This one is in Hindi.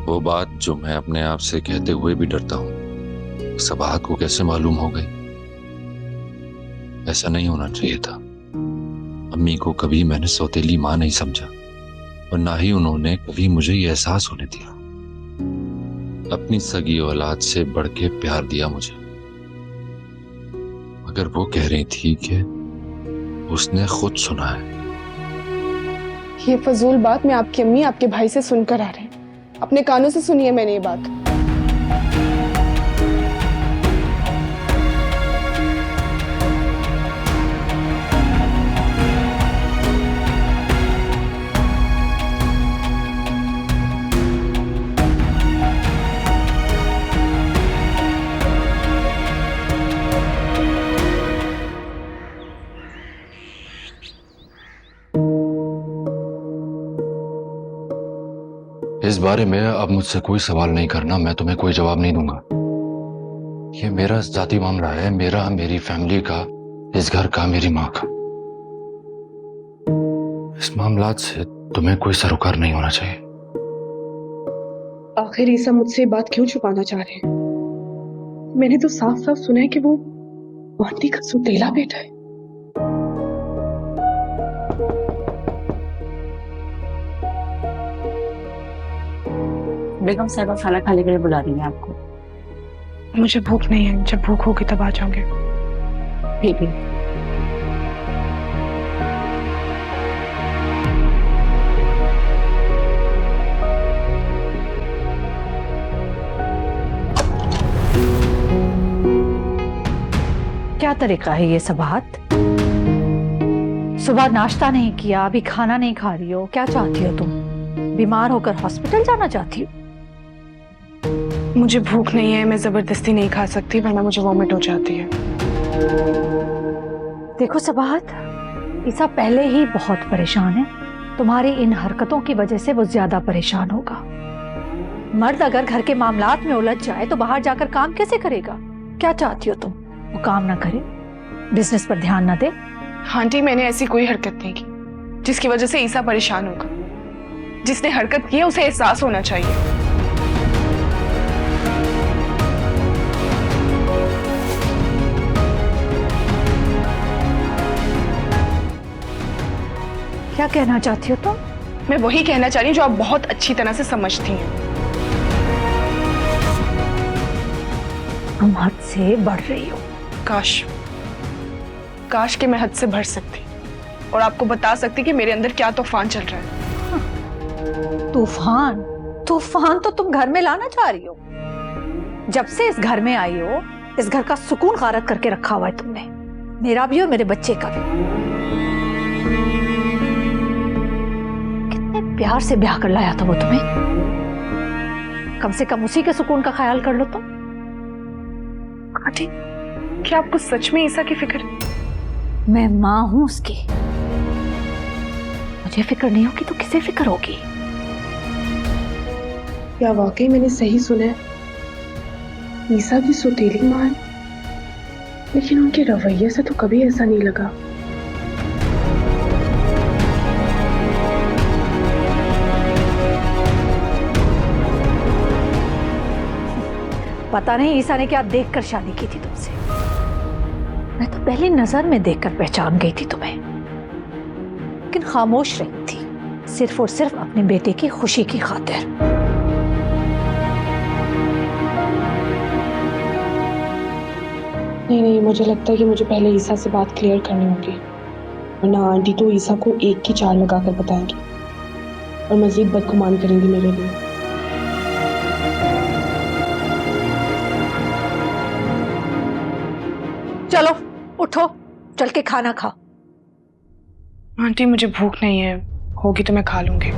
वो बात जो मैं अपने आप से कहते हुए भी डरता हूँ, सबाहत को कैसे मालूम हो गई? ऐसा नहीं होना चाहिए था। अम्मी को कभी मैंने सौतेली माँ नहीं समझा और ना ही उन्होंने कभी मुझे ये एहसास होने दिया। अपनी सगी औलाद से बढ़ के प्यार दिया मुझे, मगर वो कह रही थी कि उसने खुद सुना है। ये फजूल बात मैं आपकी अम्मी आपके भाई से सुनकर आ रहे हैं। अपने कानों से सुनिए मैंने ये बात। इस बारे में अब मुझसे कोई सवाल नहीं करना, मैं तुम्हें कोई जवाब नहीं दूंगा। ये मेरा जाती मामला है, मेरा, मेरी फैमिली का, इस घर का, मेरी माँ का। इस मामलात से तुम्हें कोई सरोकार नहीं होना चाहिए। आखिर ईसा मुझसे ये बात क्यों छुपाना चाह रहे हैं? मैंने तो साफ साफ सुना है कि वो आंटी का सौतेला बेटा है। बेगम साहिबा खाना खाने के लिए बुला रही हैं आपको। मुझे भूख नहीं है, जब भूख होगी तब आ जाओगे। ठीक है। क्या तरीका है ये सबाहत? सुबह नाश्ता नहीं किया, अभी खाना नहीं खा रही हो, क्या चाहती हो तुम? बीमार होकर हॉस्पिटल जाना चाहती हो? मुझे भूख नहीं है, मैं जबरदस्ती नहीं खा सकती वरना मुझे वॉमिट हो जाती है। देखो सबाहत, ईसा पहले ही बहुत परेशान है। तुम्हारी इन हरकतों की वजह से वो ज्यादा परेशान होगा। मर्द अगर घर के मामलात में उलझ जाए तो बाहर जाकर काम कैसे करेगा? क्या चाहती हो तुम? वो काम ना करे, बिजनेस पर ध्यान ना दे? आंटी, मैंने ऐसी कोई हरकत नहीं की जिसकी वजह से ईसा परेशान होगा। जिसने हरकत की है उसे एहसास होना चाहिए। क्या कहना चाहती हो तुम? मैं वही कहना चाह रही हूँ जो आप बहुत अच्छी तरह से समझती हैं। तुम हद से बढ़ रही हो। काश काश कि मैं हद से बढ़ सकती और आपको बता सकती कि मेरे अंदर क्या तूफान चल रहा है। तूफान? तूफान तो तुम घर में लाना चाह रही हो। जब से इस घर में आई हो, इस घर का सुकून गारत करके रखा हुआ है तुमने, मेरा भी और मेरे बच्चे का भी। कितने प्यार से ब्याह कर लाया था वो तुम्हें। कम से कम उसी के सुकून का ख्याल कर लो तुम। आंटी, क्या आपको सच में ईसा की फिक्र है? मैं माँ हूं उसकी। मुझे फिक्र नहीं होगी तो किसे फिक्र होगी? क्या वाकई मैंने सही सुना है? ईसा की सौतेली माँ है, लेकिन उनके रवैये से तो कभी ऐसा नहीं लगा। पता नहीं ईसा ने क्या देखकर शादी की थी तुमसे। मैं तो पहली नजर में देखकर पहचान गई थी तुम्हें, लेकिन खामोश रही थी, सिर्फ और सिर्फ अपने बेटे की खुशी की खातिर। नहीं, मुझे लगता है कि मुझे पहले ईसा से बात क्लियर करनी होगी, वरना आंटी तो ईसा को एक की चाल लगाकर बताएंगी और मजीद बदगुमान करेंगी मेरे लिए। चलो उठो, चल के खाना खाओ। आंटी, मुझे भूख नहीं है, होगी तो मैं खा लूंगी।